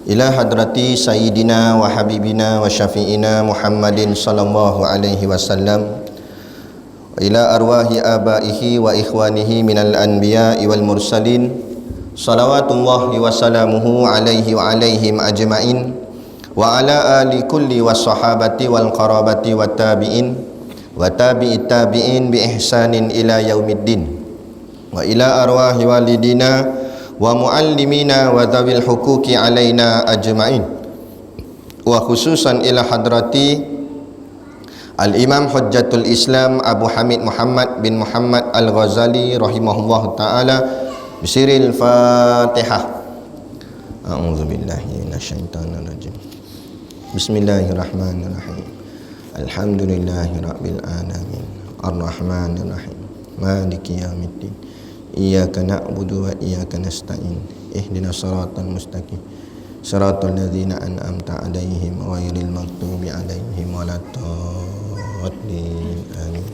ila hadrati sayyidina wa habibina wa syafi'ina Muhammadin sallallahu alaihi wasallam, wa ila arwahi abaihi wa ikhwanihi minal anbiya'i wal mursalin, salawatullahi wa salamuhu alaihi wa alaihim ajma'in, wa ala ali kulli was sahabati wal qarabati wat tabi'in wa tabi'it tabi'in bi ihsanin ila yaumiddin, wa ila arwahi walidina wa muallimina wa dhawil huquqi alaina ajma'in, wa khususan ila hadrati al-imam hujjatul islam Abu Hamid Muhammad bin Muhammad al-Ghazali rahimahullahu ta'ala bisiril fatihah. A'udzubillahi minasyaitonir rajim. Bismillahirrahmanirrahim. Alhamdulillahi rabbil alamin, arrahmanir rahim, maliki yaumiddin, iyyaka na'budu wa iyyaka nasta'in, ihdinas siratal mustaqim, siratal ladzina an'amta 'alaihim ghairil maghdubi 'alaihim waladdallin. Amin.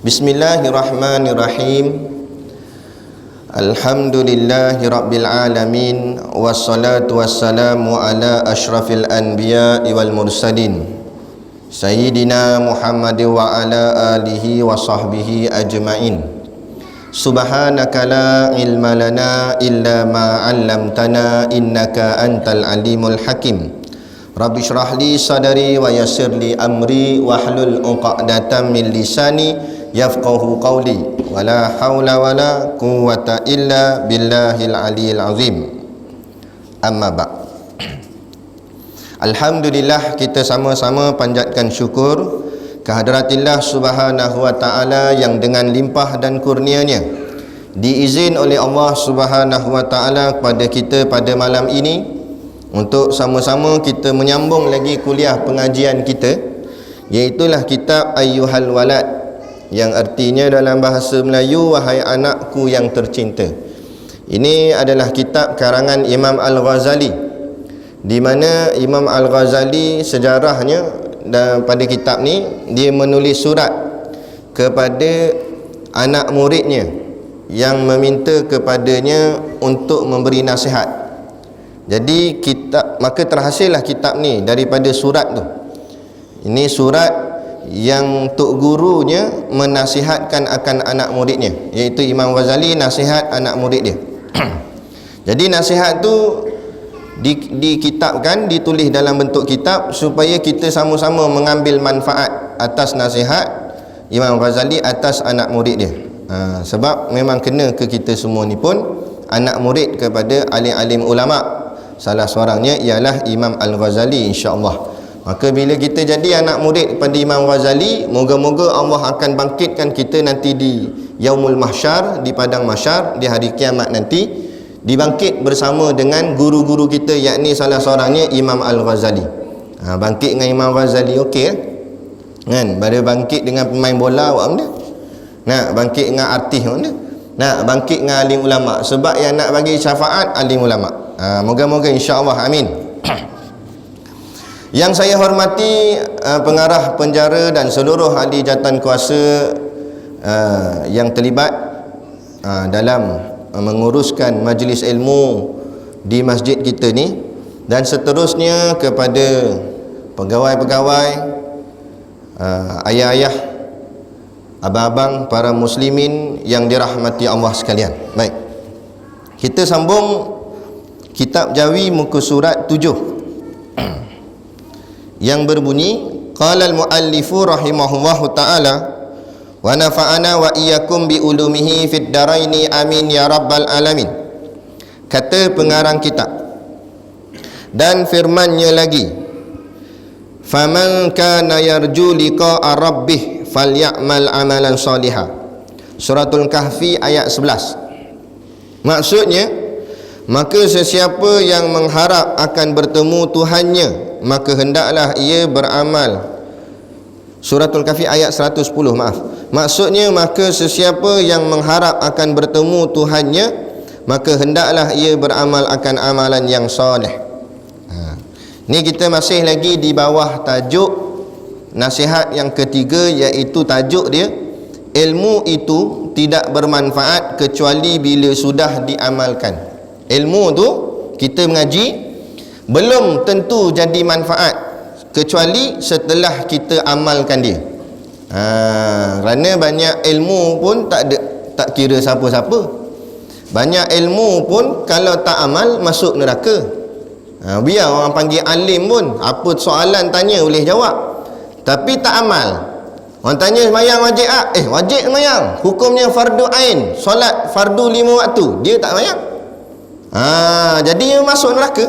Bismillahirrahmanirrahim. Alhamdulillahi rabbil alamin, wassalatu wassalamu ala asyrafil anbiya'i wal mursalin, sayyidina Muhammad wa ala alihi wa sahbihi ajma'in. Subhanaka la ilma lana illa ma 'allamtana innaka antal alimul hakim. Rabbi shrah li sadri wa yassir li amri wahlul 'uqdatam min lisani yafqahu qawli, wala haula wala quwwata illa billahil aliyil azim. Amma ba'. Alhamdulillah, kita sama-sama panjatkan syukur kehadaratillah subhanahu wa ta'ala yang dengan limpah dan kurnianya diizin oleh Allah subhanahu wa ta'ala kepada kita pada malam ini untuk sama-sama kita menyambung lagi kuliah pengajian kita, iaitulah kitab Ayyuhal Walad, yang artinya dalam bahasa Melayu, wahai anakku yang tercinta. Ini adalah kitab karangan Imam Al-Ghazali, di mana Imam Al-Ghazali sejarahnya dan pada kitab ni dia menulis surat kepada anak muridnya yang meminta kepadanya untuk memberi nasihat. Jadi maka terhasillah kitab ni daripada surat tu. Ini surat yang tok gurunya menasihatkan akan anak muridnya, iaitu Imam Ghazali nasihat anak murid dia. Jadi nasihat tu dikitabkan, ditulis dalam bentuk kitab supaya kita sama-sama mengambil manfaat atas nasihat Imam Ghazali atas anak murid dia. Sebab memang kena ke kita semua ni pun anak murid kepada alim-alim ulama'. Salah seorangnya ialah Imam Al-Ghazali, insya-Allah. Maka bila kita jadi anak murid kepada Imam Ghazali, moga-moga Allah akan bangkitkan kita nanti di Yaumul Mahsyar, di padang mahsyar, di hari kiamat nanti, dibangkit bersama dengan guru-guru kita, yakni salah seorangnya Imam Al-Ghazali. Bangkit dengan Imam Ghazali okey kan? Pada bangkit dengan pemain bola awak benda, nak bangkit dengan artis benda, nak bangkit dengan alim ulama, sebab yang nak bagi syafaat alim ulama. Moga-moga insya-Allah, amin. Yang saya hormati pengarah penjara dan seluruh ahli jawatan kuasa yang terlibat dalam menguruskan majlis ilmu di masjid kita ni, dan seterusnya kepada pegawai-pegawai, ayah-ayah, abang-abang, para muslimin yang dirahmati Allah sekalian. Baik, kita sambung kitab Jawi muka surat 7 yang berbunyi, qala al-muallifu rahimahullahu ta'ala wa nafa'ana wa iyyakum bi ulumihi fid daraini amin ya rabbal alamin. Kata pengarang kitab, dan firmannya lagi, faman kana yarju liqa'a rabbih falyamal amalan salihah. Suratul Kahfi ayat 11. Maksudnya, maka sesiapa yang mengharap akan bertemu Tuhannya, maka hendaklah ia beramal. Suratul Kahfi ayat 110, maaf. Maksudnya, maka sesiapa yang mengharap akan bertemu Tuhannya, maka hendaklah ia beramal akan amalan yang soleh. Ni kita masih lagi di bawah tajuk nasihat yang ketiga, iaitu tajuk dia, ilmu itu tidak bermanfaat kecuali bila sudah diamalkan. Ilmu tu kita mengaji belum tentu jadi manfaat kecuali setelah kita amalkan dia. Kerana banyak ilmu pun tak kira siapa-siapa. Banyak ilmu pun kalau tak amal masuk neraka. Biar orang panggil alim pun, apa soalan tanya boleh jawab, tapi tak amal. Orang tanya sembahyang wajib wajib sembahyang, hukumnya fardu ain, solat fardu 5 waktu, dia tak sembahyang. Jadi dia masuk neraka.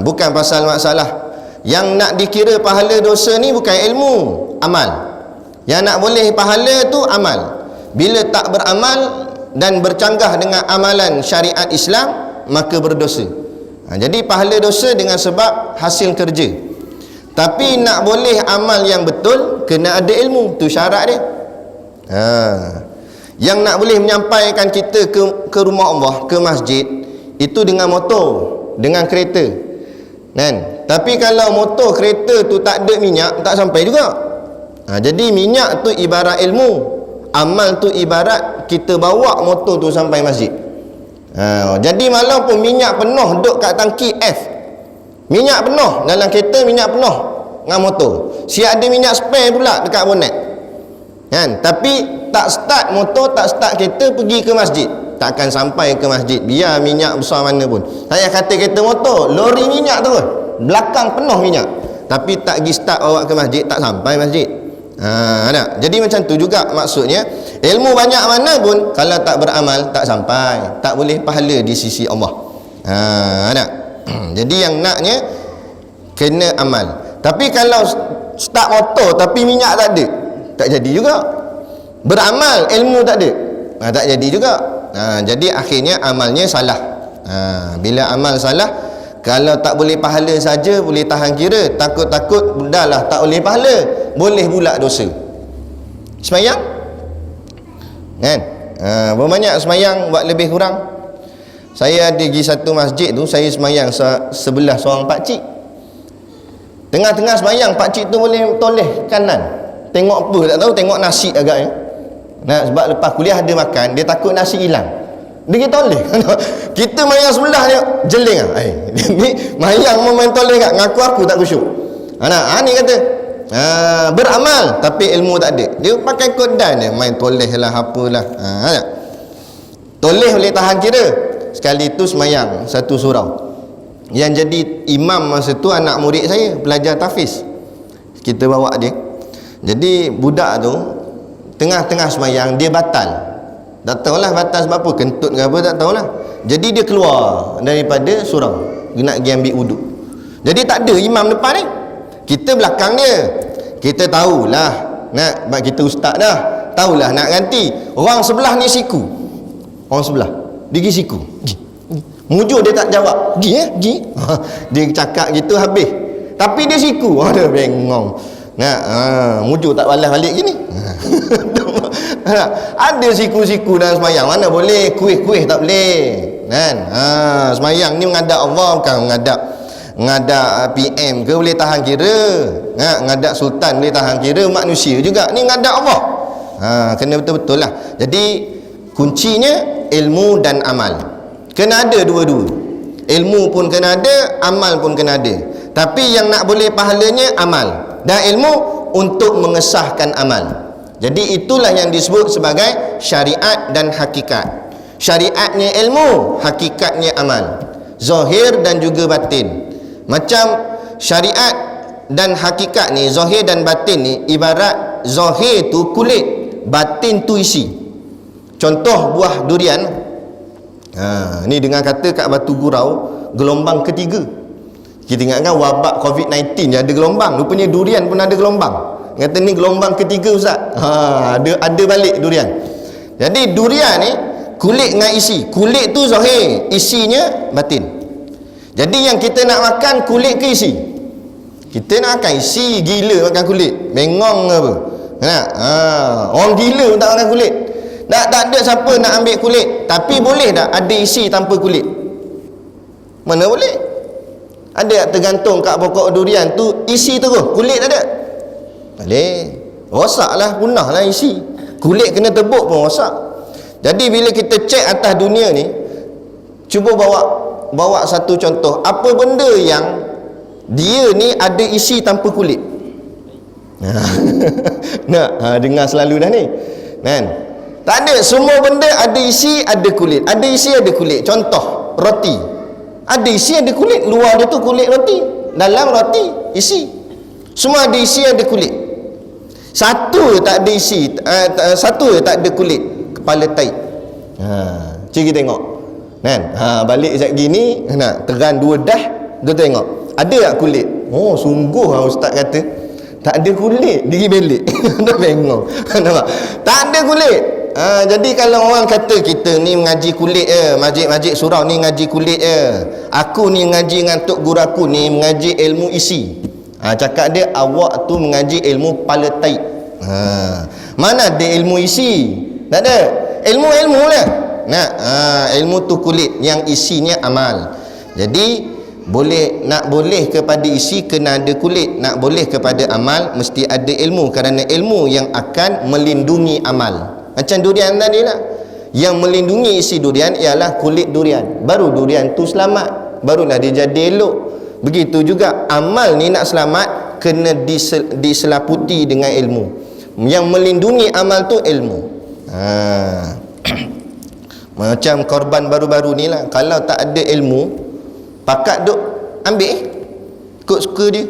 Bukan pasal masalah. Yang nak dikira pahala dosa ni bukan ilmu, amal. Yang nak boleh pahala tu amal. Bila tak beramal dan bercanggah dengan amalan syariat Islam, maka berdosa. Jadi pahala dosa dengan sebab hasil kerja. Tapi nak boleh amal yang betul, kena ada ilmu. Tu syarat dia. Yang nak boleh menyampaikan kita ke rumah Allah, ke masjid, itu dengan motor, dengan kereta, kan? Tapi kalau motor kereta tu tak ada minyak, tak sampai juga. Jadi minyak tu ibarat ilmu, amal tu ibarat kita bawa motor tu sampai masjid. Jadi walaupun minyak penuh duk kat tangki F, minyak penuh dalam kereta, minyak penuh dengan motor, siap ada minyak spare pula dekat bonet, kan? Tapi tak start motor, tak start kereta, pergi ke masjid, takkan sampai ke masjid biar minyak besar mana pun. Saya kata kereta motor, lori minyak tu, belakang penuh minyak, tapi tak pergi start bawa ke masjid, tak sampai masjid. Ada. Jadi macam tu juga maksudnya, ilmu banyak mana pun kalau tak beramal, tak sampai, tak boleh pahala di sisi Allah. Ada. Jadi yang naknya kena amal. Tapi kalau start motor tapi minyak tak ada, tak jadi juga. Beramal ilmu tak ada, tak jadi juga. Jadi akhirnya amalnya salah. Bila amal salah, kalau tak boleh pahala saja, boleh tahan kira, takut-takut dah lah tak boleh pahala, boleh pula dosa. Semayang, kan? Berbanyak semayang buat lebih kurang. Saya ada pergi satu masjid tu, saya semayang sebelah seorang pakcik. Tengah-tengah semayang, pakcik tu boleh toleh kanan, tengok apa tak tahu, tengok nasi agaknya. Sebab lepas kuliah ada makan, dia takut nasi hilang, dia toleh. Kita mayang sebelah dia jeling ni mayang main toleh kat, ngaku aku tak khusyuk. Ni kata beramal tapi ilmu tak ada, dia pakai kodan dia main toleh lah apalah. Toleh boleh tahan kira. Sekali tu semayang satu surau, yang jadi imam masa tu anak murid saya, pelajar tahfiz. Kita bawa dia. Jadi budak tu tengah-tengah semayang dia batal. Tak tahulah batal sebab apa, kentut ke apa tak tahulah. Jadi dia keluar daripada surau, nak pergi ambil wuduk. Jadi tak ada imam depan ni, kita belakang dia. Kita tahulah, sebab kita ustaz dah, tahulah nak ganti. Orang sebelah ni siku, orang sebelah dia pergi siku, mujur dia tak jawab, pergi dia cakap gitu habis, tapi dia siku. Dia bengong. Mujur tak balas balik gini. Ada siku-siku dalam semayang, mana boleh kuih-kuih tak boleh, kan? Semayang ni menghadap Allah, bukan menghadap PM ke boleh tahan kira, menghadap sultan boleh tahan kira, manusia juga ni menghadap Allah. Kena betul-betul lah. Jadi kuncinya ilmu dan amal, kena ada dua-dua. Ilmu pun kena ada, amal pun kena ada. Tapi yang nak boleh pahalanya amal dan ilmu untuk mengesahkan amal. Jadi itulah yang disebut sebagai syariat dan hakikat. Syariatnya ilmu, hakikatnya amal, zahir dan juga batin. Macam syariat dan hakikat ni, zahir dan batin ni, ibarat zahir tu kulit, batin tu isi. Contoh buah durian. Ni dengan kata kat Batu Gurau gelombang ketiga. Kita ingatkan wabak COVID-19 ada gelombang, rupanya durian pun ada gelombang. Kata ni gelombang ketiga ustaz. Ada balik durian. Jadi durian ni kulit dengan isi. Kulit tu zahir, isinya batin. Jadi yang kita nak makan kulit ke isi? Kita nak makan isi, gila makan kulit, bengong apa? Orang gila pun tak makan kulit. Tak ada siapa nak ambil kulit. Tapi boleh tak ada isi tanpa kulit? Mana boleh? Ada tergantung kat pokok durian tu isi terus, kulit tak ada. Boleh. Rosaklah, punahlah isi. Kulit kena tebuk pun rosak. Jadi bila kita cek atas dunia ni, cuba bawa bawa satu contoh. Apa benda yang dia ni ada isi tanpa kulit? Dengar selalu dah ni kan? Tak ada. Semua benda ada isi ada kulit, ada isi ada kulit. Contoh roti, ada isi ada kulit. Luar dia tu kulit roti, dalam roti isi. Semua ada isi ada kulit. Satu tak ada isi, satu tak ada kulit, kepala taik. Cik tengok kan? Balik sekejap gini nak teran dua dah, dia tengok ada tak kulit. Oh sungguh ustaz kata tak ada kulit, diri belik. Dia bengong. Tak ada kulit. Jadi kalau orang kata kita ni mengaji kulit je, majlis surau ni ngaji kulit je, aku ni ngaji dengan tok guru aku ni mengaji ilmu isi, cakap dia awak tu mengaji ilmu kepala taik. Mana ada ilmu isi? Tak ada. Ilmu-ilmu lah. Ilmu tu kulit, yang isinya amal. Jadi boleh kepada isi kena ada kulit, nak boleh kepada amal mesti ada ilmu, kerana ilmu yang akan melindungi amal. Macam durian tadi lah, yang melindungi isi durian ialah kulit durian, baru durian tu selamat, barulah dia jadi elok. Begitu juga amal ni nak selamat kena diselaputi dengan ilmu. Yang melindungi amal tu ilmu. Macam korban baru-baru ni lah, kalau tak ada ilmu, pakat duk ambil ikut suka dia.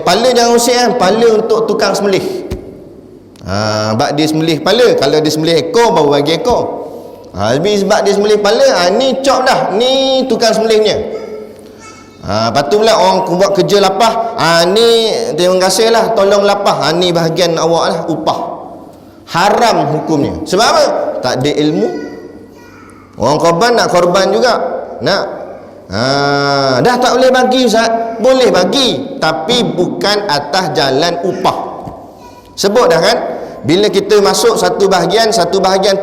Pala jangan usik kan, pala untuk tukang sembelih. Sebab dia sembelih pala, kalau dia sembelih ekor baru bagi ekor. Sebab dia sembelih pala, ni cop dah, ni tukang sembelihnya. Lepas tu pula orang buat kerja lapah, ni terima kasih lah tolong lapah, ni bahagian awak lah, upah. Haram hukumnya. Sebab apa? Tak ada ilmu. Orang korban nak korban juga, nak dah tak boleh bagi Ustaz. Boleh bagi, tapi bukan atas jalan upah. Sebut dah kan, bila kita masuk satu bahagian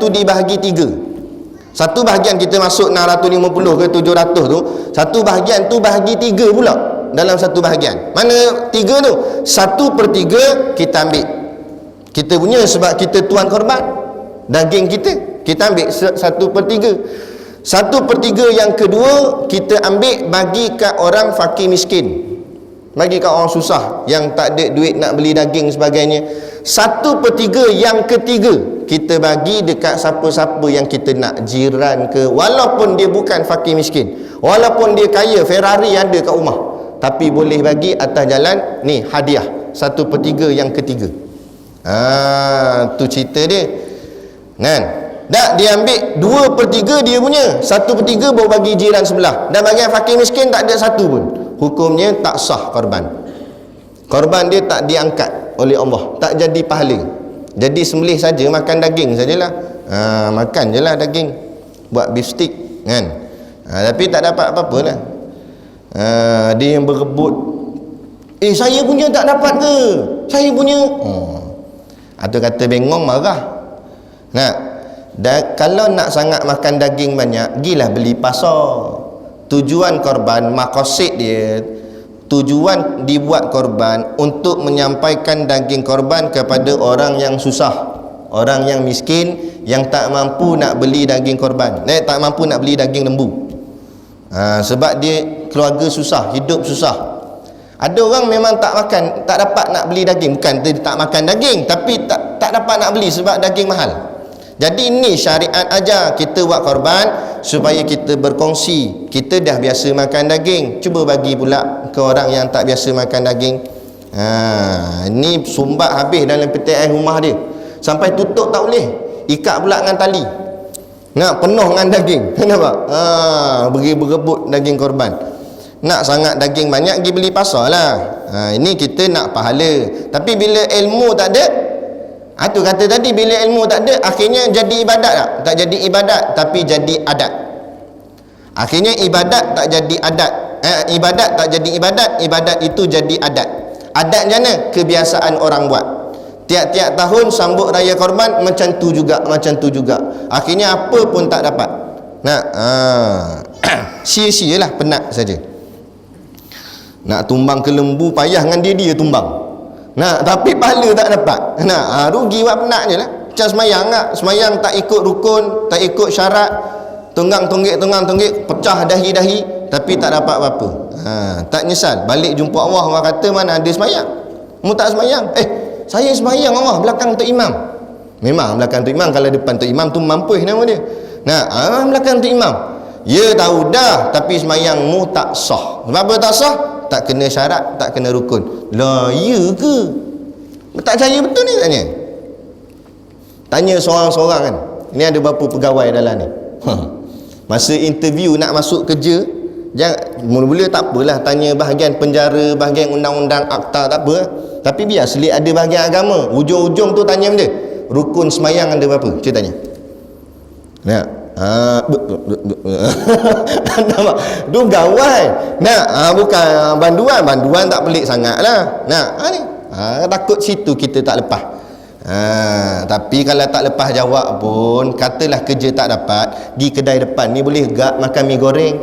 tu dibahagi 3. Satu bahagian kita masuk 650 ke 700 tu, satu bahagian tu bahagi 3 pula dalam satu bahagian. Mana 3 tu? 1/3 kita ambil, kita punya, sebab kita tuan korban, daging kita ambil 1/3. 1/3 yang kedua kita ambil bagi kat orang fakir miskin, bagi kat orang susah yang tak ada duit nak beli daging sebagainya. 1/3 yang ketiga kita bagi dekat siapa-siapa yang kita nak, jiran ke, walaupun dia bukan fakir miskin, walaupun dia kaya, Ferrari ada kat rumah, tapi boleh bagi atas jalan ni hadiah. 1/3 yang ketiga. Tu cerita dia kan. Tak, dia ambil 2/3 dia punya, 1/3 baru bagi jiran sebelah, dan bagian fakir miskin tak ada satu pun. Hukumnya tak sah korban. Korban dia tak diangkat oleh Allah, tak jadi pahala. Jadi sembelih saja, makan daging sajalah. Makan je lah daging, buat beef stick kan. Tapi tak dapat apa-apa lah. Dia yang berebut, saya punya tak dapat ke, saya punya. Atau kata bengong, marah. Dan kalau nak sangat makan daging banyak, gilah beli pasar. Tujuan korban, maqasid dia, tujuan dibuat korban untuk menyampaikan daging korban kepada orang yang susah, orang yang miskin, yang tak mampu nak beli daging korban, tak mampu nak beli daging lembu. Sebab dia keluarga susah, hidup susah. Ada orang memang tak makan, tak dapat nak beli daging, bukan dia tak makan daging, tapi tak dapat nak beli sebab daging mahal. Jadi ini syariat ajar kita buat korban supaya kita berkongsi. Kita dah biasa makan daging, cuba bagi pula ke orang yang tak biasa makan daging. Ini sumbat habis dalam peti ais rumah dia, sampai tutup tak boleh, ikat pula dengan tali, nak penuh dengan daging. Nampak? Beri berebut daging korban. Nak sangat daging banyak, pergi beli pasar lah. Ini kita nak pahala. Tapi bila ilmu tak ada, tu kata tadi, bila ilmu tak ada, akhirnya jadi ibadat tak? Tak jadi ibadat, tapi jadi adat. Akhirnya ibadat tak jadi adat. Ibadat tak jadi ibadat, ibadat itu jadi adat. Adat macam mana? Kebiasaan orang buat. Tiap-tiap tahun sambut raya korban, macam tu juga, macam tu juga. Akhirnya apa pun tak dapat. Sia-sialah, penat saja. Nak tumbang ke lembu, payah dengan dia tumbang. Tapi pahala tak dapat. Rugi buat penat je lah. Macam semayang tak? Semayang tak ikut rukun, tak ikut syarat, tunggang tunggik, pecah dahi-dahi, tapi tak dapat apa-apa. Tak nyesal. Balik jumpa Allah, Allah kata, mana ada semayang? Mu tak semayang? Saya semayang Allah, belakang tu imam. Memang belakang tu imam, kalau depan tu imam tu mampus nama dia. Belakang tu imam. Ya tahu dah, tapi semayangmu tak sah. Sebab apa tak sah? Tak kena syarat, tak kena rukun. Lah, ya ke? Tak percaya betul ni tanya. Tanya seorang-seorang kan. Ini ada berapa pegawai dalam ni. Masa interview nak masuk kerja, jangan mula-mula tak apalah tanya bahagian penjara, bahagian undang-undang, akta, tak apa. Tapi biar selit ada bahagian agama. Ujung-ujung tu tanya benda. Rukun semayang ada berapa? Ceritanya. Ya. Tu gawai. Bukan banduan tak pelik sangatlah. Ni. Takut situ kita tak lepas. Tapi kalau tak lepas jawab pun, katalah kerja tak dapat, di kedai depan ni boleh gak makan mi goreng,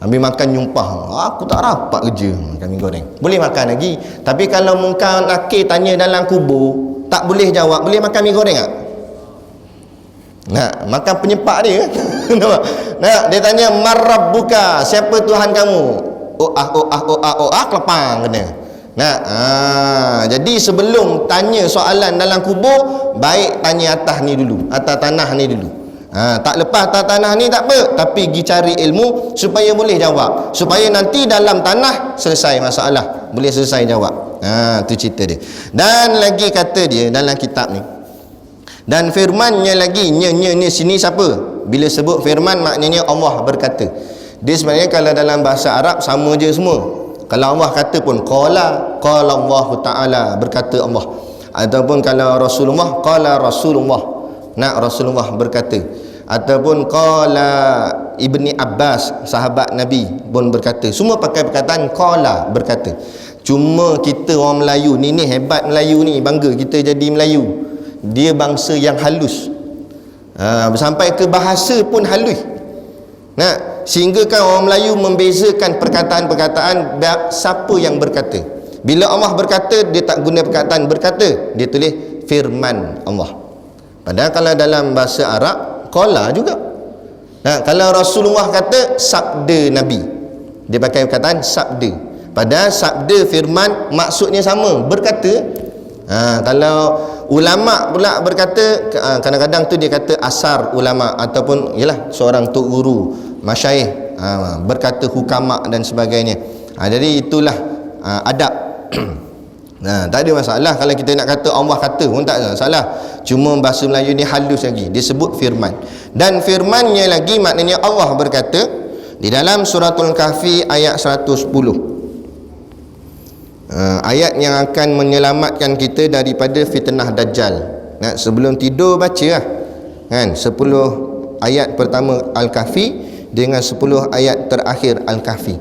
ambil makan nyumpah. Aku tak rapat kerja makan mi goreng, boleh makan lagi. Tapi kalau muka nakir tanya dalam kubur, tak boleh jawab, boleh makan mi goreng tak? Makan penyepak dia. Dia tanya, marrabbuka, siapa Tuhan kamu? Kelepang kena. Jadi sebelum tanya soalan dalam kubur, baik tanya atas ni dulu, atas tanah ni dulu. Tak lepas atas tanah ni tak apa, tapi pergi cari ilmu supaya boleh jawab, supaya nanti dalam tanah selesai masalah, boleh selesai jawab. Tu cerita dia. Dan lagi kata dia dalam kitab ni, dan firmannya lagi, ni sini siapa? Bila sebut firman, maknanya Allah berkata. Dia sebenarnya kalau dalam bahasa Arab sama je semua. Kalau Allah kata pun qala Allah Ta'ala, berkata Allah. Ataupun kalau Rasulullah, qala Rasulullah, Rasulullah berkata. Ataupun qala Ibni Abbas, sahabat Nabi pun berkata. Semua pakai perkataan qala, berkata. Cuma kita orang Melayu ni hebat Melayu ni, bangga kita jadi Melayu. Dia bangsa yang halus. Sampai ke bahasa pun halus. Sehingga kan orang Melayu membezakan perkataan-perkataan siapa yang berkata. Bila Allah berkata, dia tak guna perkataan berkata, dia tulis firman Allah. Padahal kalau dalam bahasa Arab, qala juga. Kalau Rasulullah kata sabda Nabi, dia pakai perkataan sabda. Padahal sabda firman maksudnya sama, berkata. Kalau ulama pula berkata, kadang-kadang tu dia kata asar ulama, ataupun ialah seorang tok guru, masyayikh, berkata hukama dan sebagainya. Jadi itulah adab. Tak ada masalah kalau kita nak kata Allah kata pun tak ada masalah. Cuma bahasa Melayu ni halus lagi, dia sebut firman. Dan firmannya lagi maknanya Allah berkata di dalam suratul Kahfi ayat 110. Ayat yang akan menyelamatkan kita daripada fitnah Dajjal. Sebelum tidur baca lah kan, 10 ayat pertama Al-Kahfi dengan 10 ayat terakhir Al-Kahfi.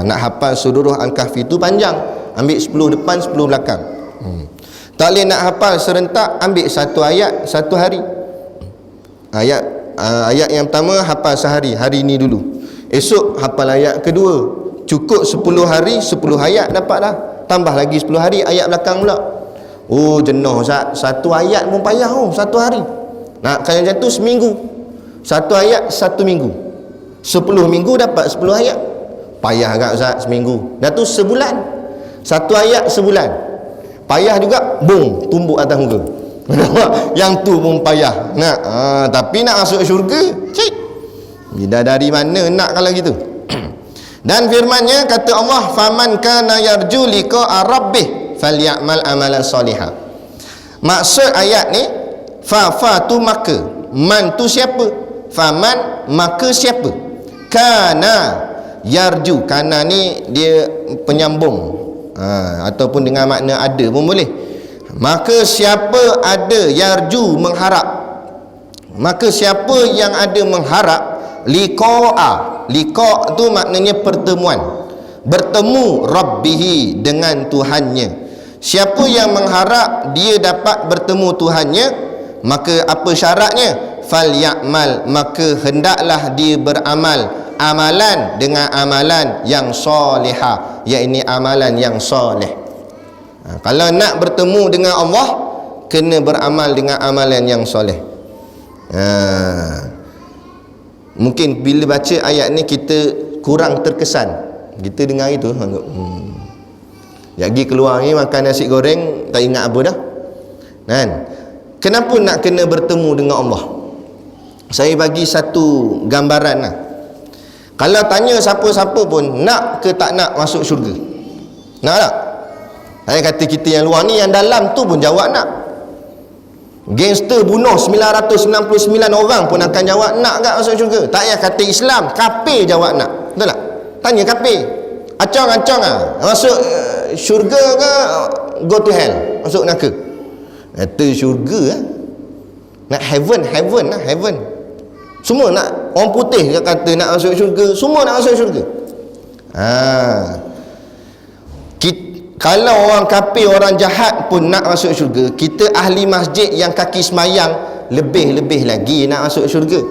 Nak hafal seluruh Al-Kahfi tu panjang, ambil 10 depan 10 belakang. Tak boleh nak hafal serentak, ambil satu ayat satu hari. Ayat yang pertama hafal sehari, hari ni dulu. Esok hafal ayat kedua. Cukup 10 hari 10 ayat dapat dah. Tambah lagi 10 hari ayat belakang pula. Jenuh Ustaz. Satu ayat pun payah satu hari. Kalau macam tu seminggu. Satu ayat satu minggu. 10 minggu dapat 10 ayat. Payah agak Ustaz seminggu. Dah tu sebulan. Satu ayat sebulan. Payah juga, tumbuk atas muka. Yang tu pun payah. Tapi nak masuk syurga, cik. Dari mana nak kalau gitu? Dan firman-Nya kata Allah, faman kana yarju liqa'a rabbih falyamal amalan salihah. Maksud ayat ni, fa tu maka, man tu siapa, faman maka siapa, kana yarju, kana ni dia penyambung, ataupun dengan makna ada pun boleh. Maka siapa ada, yarju mengharap, maka siapa yang ada mengharap liqa'a, liqa' tu maknanya pertemuan, bertemu rabbihi dengan Tuhannya. Siapa yang mengharap dia dapat bertemu Tuhannya, maka apa syaratnya? Falyamal, maka hendaklah dia beramal amalan dengan amalan yang solihah, iaitu amalan yang soleh. Kalau nak bertemu dengan Allah, kena beramal dengan amalan yang soleh. Mungkin bila baca ayat ni kita kurang terkesan. Kita dengar itu pergi keluar ni makan nasi goreng tak ingat apa dah kan. Kenapa nak kena bertemu dengan Allah? Saya bagi satu gambaran lah. Kalau tanya siapa-siapa pun, nak ke tak nak masuk syurga? Nak tak? Saya kata kita yang luar ni, yang dalam tu pun jawab nak. Gangster bunuh 999 orang pun akan jawab nak tak masuk syurga. Tak payah kata Islam, kafir jawab nak. Betul tak? Tanya kafir, acong-acong lah, masuk syurga ke go to hell, masuk neraka? Kata syurga lah. Nak heaven lah, heaven. Semua nak. Orang putih kata nak masuk syurga, semua nak masuk syurga. Kalau orang kafir, orang jahat pun nak masuk syurga, kita ahli masjid yang kaki semayang lebih-lebih lagi nak masuk syurga.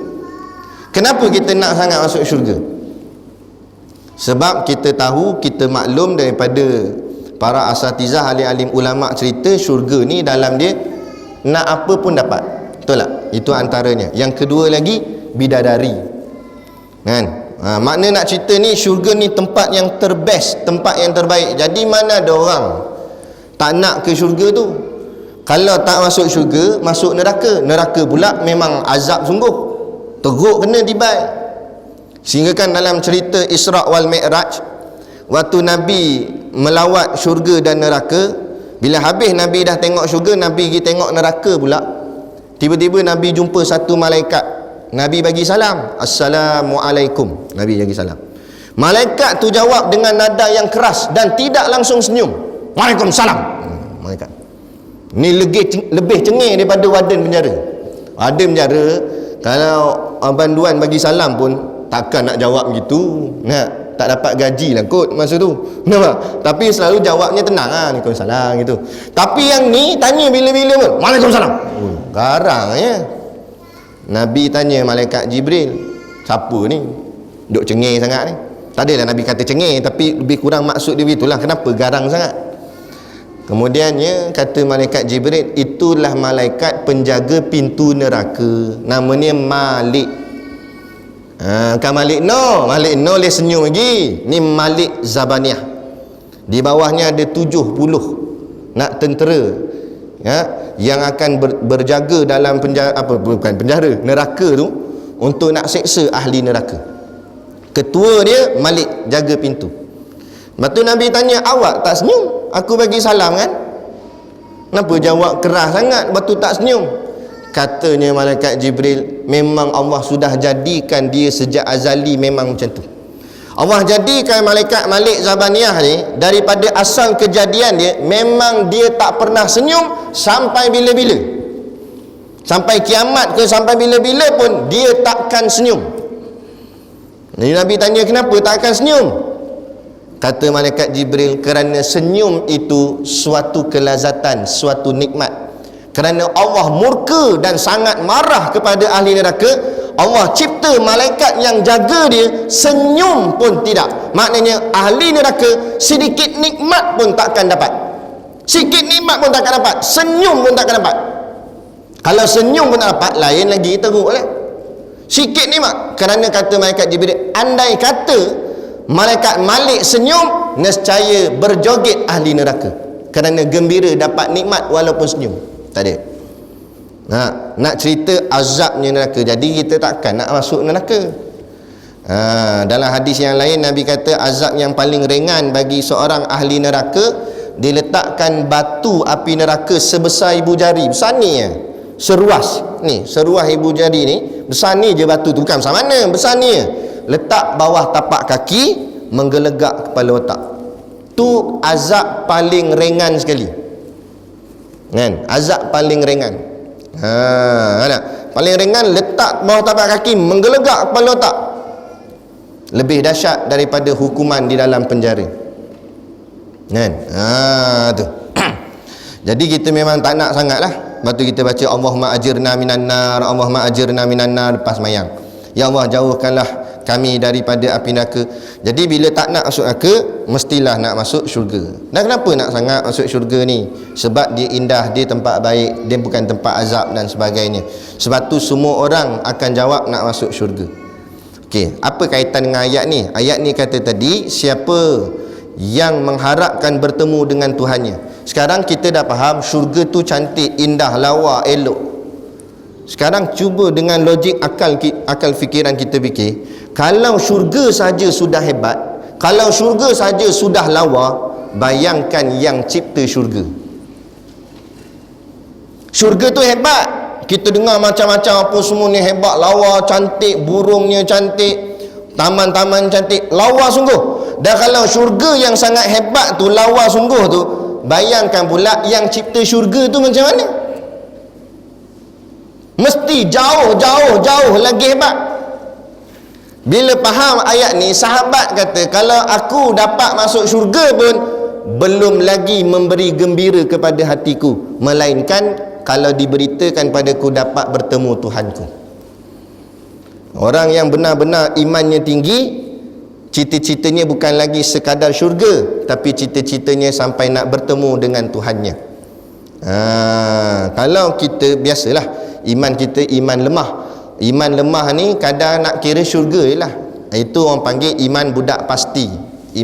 Kenapa kita nak sangat masuk syurga? Sebab kita tahu, kita maklum daripada para asatizah, alim-alim ulama cerita, syurga ni dalam dia nak apa pun dapat. Betul tak? Itu antaranya. Yang kedua lagi, bidadari kan. Makna nak cerita ni, syurga ni tempat yang terbest, tempat yang terbaik. Jadi mana ada orang tak nak ke syurga tu? Kalau tak masuk syurga, masuk neraka. Neraka pula memang azab sungguh, teruk kena dibai. Sehingga kan dalam cerita Isra' wal Mi'raj, waktu Nabi melawat syurga dan neraka, bila habis Nabi dah tengok syurga, Nabi pergi tengok neraka pula. Tiba-tiba Nabi jumpa satu malaikat. Nabi bagi salam, Assalamualaikum. Nabi bagi salam. Malaikat tu jawab dengan nada yang keras dan tidak langsung senyum, Waalaikumsalam. Malaikat ni lebih cengeng daripada warden penjara. Warden penjara kalau Abang Duan bagi salam pun takkan nak jawab begitu, nak tak dapat gaji lah kot masa tu, nampak? Tapi selalu jawabnya tenang lah, Waalaikumsalam gitu. Tapi yang ni tanya bila-bila pun Waalaikumsalam. Garang ya. Nabi tanya malaikat Jibril, siapa ni duk cengeng sangat ni? Tak adalah Nabi kata cengeng, tapi lebih kurang maksud dia itulah, kenapa garang sangat. Kemudiannya kata malaikat Jibril, itulah malaikat penjaga pintu neraka, namanya Malik. Kan Malik no dia senyum lagi. Ni Malik Zabaniah. Di bawahnya ada 70 nak tentera ya, yang akan berjaga dalam penjara, penjara, neraka tu, untuk nak seksa ahli neraka. Ketua dia Malik, jaga pintu. Lepas tu Nabi tanya, awak tak senyum? Aku bagi salam kan? Kenapa jawab keras sangat, lepas tu tak senyum? Katanya malaikat Jibril, memang Allah sudah jadikan dia sejak azali memang macam tu. Allah jadikan malaikat Malik Zabaniah ni, daripada asal kejadian dia, memang dia tak pernah senyum sampai bila-bila. Sampai kiamat ke sampai bila-bila pun dia takkan senyum. Jadi Nabi tanya, kenapa takkan senyum? Kata malaikat Jibril, kerana senyum itu suatu kelazatan, suatu nikmat. Kerana Allah murka dan sangat marah kepada ahli neraka, Allah cipta malaikat yang jaga dia senyum pun tidak. Maknanya ahli neraka sedikit nikmat pun takkan dapat. Sikit nikmat pun takkan dapat, senyum pun takkan dapat. Kalau senyum pun tak dapat, lain lagi teruk lah. Sikit nikmat. Kerana kata malaikat Jibril, andai kata malaikat Malik senyum, nescaya berjoget ahli neraka, kerana gembira dapat nikmat walaupun senyum. Tak ada. Nak cerita azabnya neraka. Jadi kita takkan nak masuk neraka. Dalam hadis yang lain Nabi kata azab yang paling ringan bagi seorang ahli neraka, diletakkan batu api neraka sebesar ibu jari, besar ni ya, seruas ni, seruas ibu jari ni, besar ni je batu tu, bukan besar mana, besar ni ya, letak bawah tapak kaki, menggelegak kepala otak. Tu azab paling ringan sekali kan, azab paling ringan. Paling ringan, letak bawah tapak kaki, menggelegak kepala otak. Lebih dahsyat daripada hukuman di dalam penjara kan. Tu jadi kita memang tak nak sangat lah. Lepas tu kita baca Allahumma ajirna minan nar, Allahumma ajirna minan nar lepas mayang. Ya Allah, jauhkanlah kami daripada api neraka. Jadi bila tak nak masuk neraka, mestilah nak masuk syurga. Dan kenapa nak sangat masuk syurga ni? Sebab dia indah, dia tempat baik, dia bukan tempat azab dan sebagainya. Sebab tu semua orang akan jawab nak masuk syurga. Okey, apa kaitan dengan ayat ni? Ayat ni kata tadi, siapa yang mengharapkan bertemu dengan Tuhannya. Sekarang kita dah faham syurga tu cantik, indah, lawa, elok. Sekarang cuba dengan logik akal fikiran kita fikir, kalau syurga saja sudah hebat, kalau syurga saja sudah lawa, bayangkan yang cipta syurga. Syurga tu hebat, kita dengar macam-macam apa semua ni hebat, lawa, cantik, burungnya cantik, taman-taman cantik, lawa sungguh. Dan kalau syurga yang sangat hebat tu, lawa sungguh tu, bayangkan pula yang cipta syurga tu macam mana? Mesti jauh lagi hebat. Bila faham ayat ni, sahabat kata, kalau aku dapat masuk syurga pun belum lagi memberi gembira kepada hatiku, melainkan kalau diberitakan padaku dapat bertemu Tuhanku. Orang yang benar-benar imannya tinggi, cita-citanya bukan lagi sekadar syurga, tapi cita-citanya sampai nak bertemu dengan Tuhannya. Kalau kita, biasalah iman kita iman lemah. Iman lemah ni kadang nak kira syurga je lah. Itu orang panggil iman budak pasti,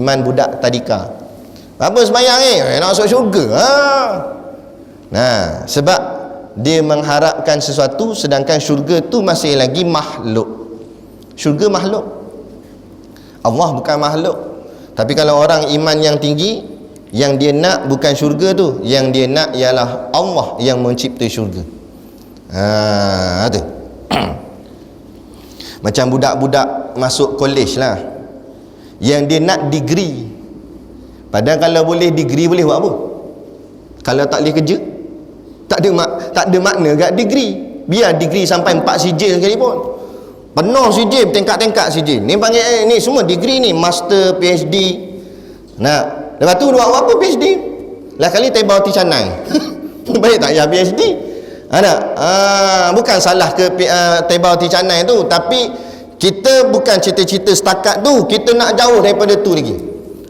iman budak tadika. Apa sembahyang ni? Nak masuk syurga. Nah, sebab dia mengharapkan sesuatu, sedangkan syurga tu masih lagi makhluk. Syurga makhluk, Allah bukan makhluk. Tapi kalau orang iman yang tinggi, yang dia nak bukan syurga tu, yang dia nak ialah Allah yang mencipta syurga. Tu macam budak-budak masuk kolej lah, yang dia nak degree. Padahal kalau boleh degree, boleh buat apa? Kalau tak boleh kerja, tak ada makna kat degree. Biar degree sampai 4 sijil sekalipun, penuh sijil, tingkat-tingkat sijil, ni panggil ni semua degree ni, master, PhD. Nah, lepas tu buat apa PhD? Lah kali tebau ti canai. Baik tak ya PhD? Bukan salah ke tebau ti canai tu, tapi kita bukan cita-cita setakat tu, kita nak jauh daripada tu lagi.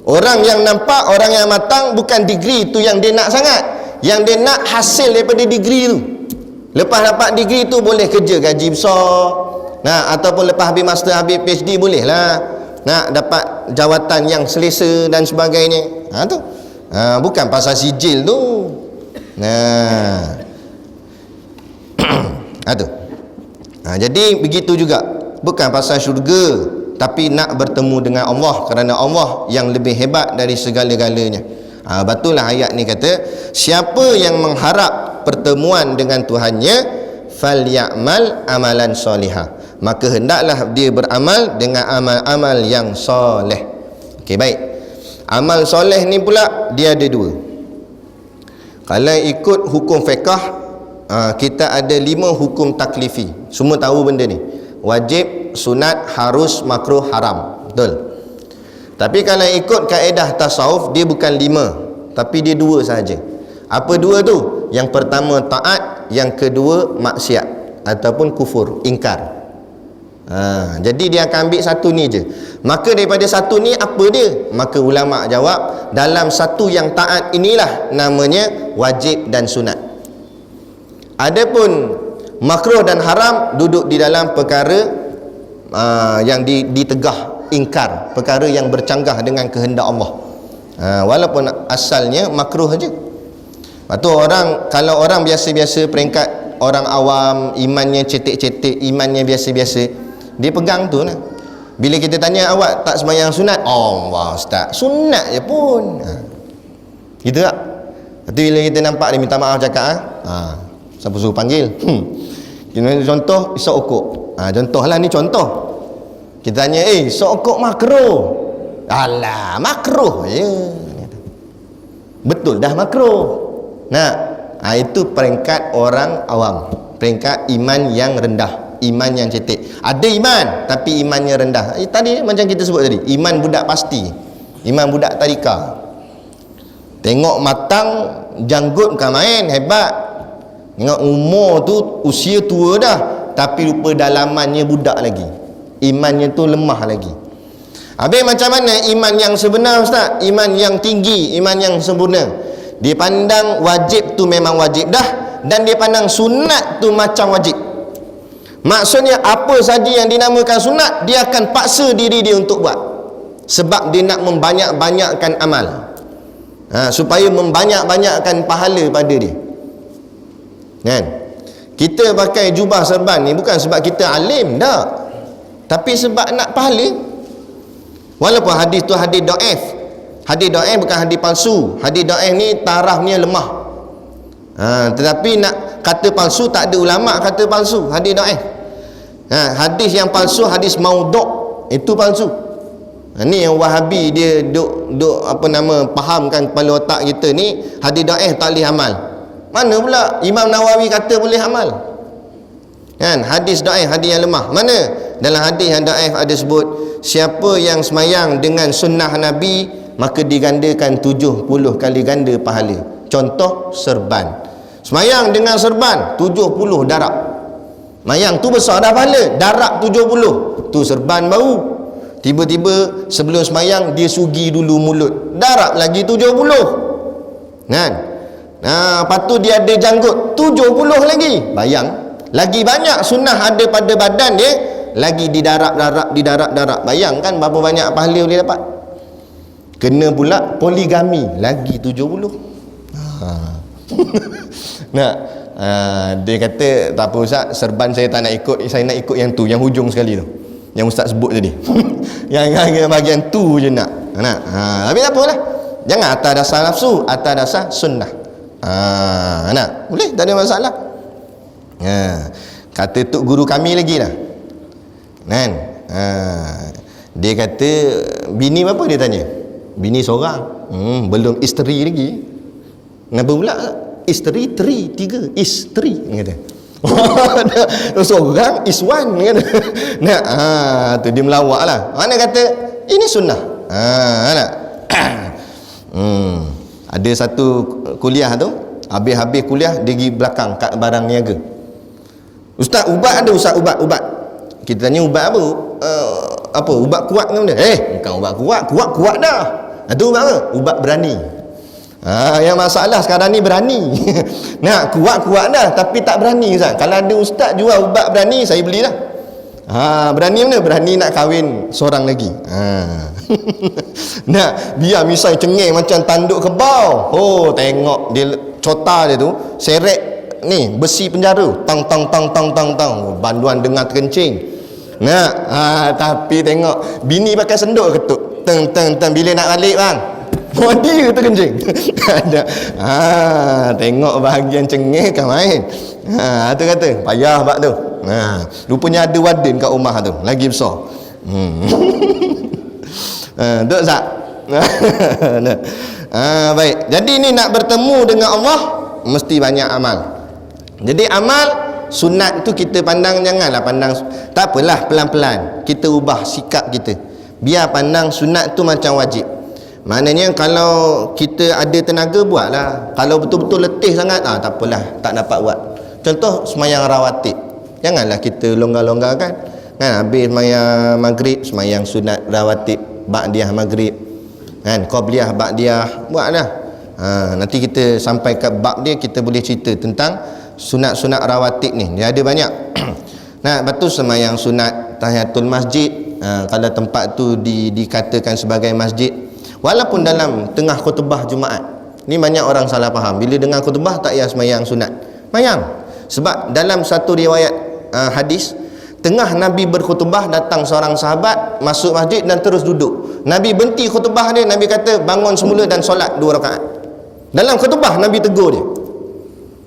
Orang yang nampak, orang yang matang, bukan degree tu yang dia nak sangat. Yang dia nak hasil daripada degree tu. Lepas dapat degree tu boleh kerja gaji besar. Nah, ataupun lepas habis master, habis PhD, boleh lah nak dapat jawatan yang selesa dan sebagainya. Tu bukan pasal sijil tu. Nah, tu. Jadi begitu juga, bukan pasal syurga, tapi nak bertemu dengan Allah, kerana Allah yang lebih hebat dari segala-galanya. Betullah ayat ni kata, siapa yang mengharap pertemuan dengan Tuhannya, falyamal amalan solihah, maka hendaklah dia beramal dengan amal-amal yang soleh. Okey, baik. Amal soleh ni pula dia ada 2. Kalau ikut hukum fiqh, kita ada 5 hukum taklifi. Semua tahu benda ni, wajib, sunat, harus, makruh, haram. Betul? Tapi kalau ikut kaedah tasawuf, dia bukan 5, tapi dia 2 sahaja. Apa 2 tu? Yang pertama taat, yang kedua maksiat ataupun kufur, ingkar. Jadi dia akan ambil satu ni je. Maka daripada satu ni apa dia? Maka ulama jawab, dalam satu yang taat inilah namanya wajib dan sunat. Adapun makruh dan haram duduk di dalam perkara yang ditegah, ingkar, perkara yang bercanggah dengan kehendak Allah. Walaupun asalnya makruh saja. Lepas tu kalau orang biasa-biasa, peringkat orang awam, imannya cetek-cetek, imannya biasa-biasa, dia pegang tu lah. Bila kita tanya, awak tak sembahyang sunat? Allah ustaz, sunat je pun. Gitu tak? Lepas tu bila kita nampak dia minta maaf, cakap siapa suruh panggil? Contoh isap okok. Contohlah ni contoh. Kita tanya, isap okok makruh. Alah, makruh je. Betul dah makruh. Itu peringkat orang awam, peringkat iman yang rendah, iman yang cetek. Ada iman tapi imannya rendah. Tadi macam kita sebut tadi, iman budak pasti, iman budak tadika. Tengok matang, janggut bukan main, hebat. Tengok umur tu usia tua dah, tapi rupa dalamannya budak lagi, imannya tu lemah lagi. Habis macam mana iman yang sebenar ustaz? Iman yang tinggi, iman yang sempurna. Dia pandang wajib tu memang wajib dah, dan dia pandang sunat tu macam wajib. Maksudnya apa saja yang dinamakan sunat, dia akan paksa diri dia untuk buat, sebab dia nak membanyak-banyakkan amal, supaya membanyak-banyakkan pahala pada dia, kan? Kita pakai jubah serban ni bukan sebab kita alim, tak, tapi sebab nak pahala. Walaupun hadis tu hadis dhaif, hadis dhaif bukan hadis palsu. Hadis dhaif ni tarafnya lemah, tetapi nak kata palsu, tak ada ulama kata palsu hadis dhaif. Hadis yang palsu hadis maudhu', itu palsu. Ni yang Wahabi dia duk fahamkan kepala otak kita ni, hadis dhaif tak boleh amal. Mana pula Imam Nawawi kata boleh amal, kan? Hadis dhaif, hadis yang lemah. Mana dalam hadis yang dhaif ada sebut, siapa yang semayang dengan sunnah Nabi maka digandakan 70 kali ganda pahala. Contoh serban, semayang dengan serban 70 darab. Mayang tu besar dah pahala, darab 70 tu serban baru. Tiba-tiba sebelum semayang dia sugi dulu mulut, darab lagi 70, kan? Lepas tu dia ada janggut 70 lagi. Bayang, lagi banyak sunnah ada pada badan dia, lagi didarab. Bayangkan berapa banyak pahala boleh dapat. Kena pula poligami, lagi 70. Dia kata, tak apa Ustaz, serban saya tak nak ikut, saya nak ikut yang tu, yang hujung sekali tu, yang Ustaz sebut tadi. yang bahagian tu je nak. Tapi tak apalah, jangan atas dasar nafsu, atas dasar sunnah. Boleh, tak ada masalah. Kata tok guru kami lagi lah, kan? Dia kata, bini berapa? Dia tanya. Bini seorang. Belum isteri lagi. Kenapa pula? Isteri 3 isteri, kata. Seorang is one, kata. Tu dia melawak lah. Mana kata ini sunnah. Ada satu kuliah tu, habis kuliah dia pergi belakang kat barang niaga. Ustaz, ubat ada Ustaz? Ubat. Kita tanya ubat apa? Apa ubat kuat ke benda? Bukan ubat kuat dah. Itu ubat apa? Ubat berani. Yang masalah sekarang ni berani. Kuat dah tapi tak berani, Ustaz. Kalau ada ustaz jual ubat berani, saya belilah. Berani mana? Berani nak kahwin seorang lagi. Biar misal cengeng macam tanduk kebau. Tengok dia cota dia tu, seret ni besi penjara, tang. Banduan dengar terkencing. Tapi tengok bini pakai senduk ketuk, teng bila nak balik bang, dia terkencing. Tengok bahagian cengeng kan main. Tu kata payah bab tu. Rupanya ada warden kat rumah tu lagi besar. Duk Zak. Baik, jadi ni nak bertemu dengan Allah mesti banyak amal. Jadi amal sunat tu kita pandang, janganlah pandang, tak apalah, pelan-pelan kita ubah sikap kita, biar pandang sunat tu macam wajib. Maknanya kalau kita ada tenaga, buatlah. Kalau betul-betul letih sangat, tak apalah, tak dapat buat. Contoh semayang rawatib, janganlah kita longgar-longgarkan, kan? Habis semayang maghrib, semayang sunat rawatib ba'diyah maghrib, kan? Qabliyah ba'diyah, buatlah. Nanti kita sampai ke bab dia, kita boleh cerita tentang sunat-sunat rawatib ni. Dia ada banyak. Lepas tu semayang sunat tahiyatul masjid, kalau tempat tu dikatakan sebagai masjid, walaupun dalam tengah khutbah Jumaat. Ni banyak orang salah faham, bila dengar khutbah tak payah semayang sunat. Mayang. Sebab dalam satu riwayat hadis, tengah Nabi berkhutbah, datang seorang sahabat masuk masjid dan terus duduk. Nabi berhenti khutbah dia, Nabi kata bangun semula dan solat 2 rakaat. Dalam khutbah Nabi tegur dia,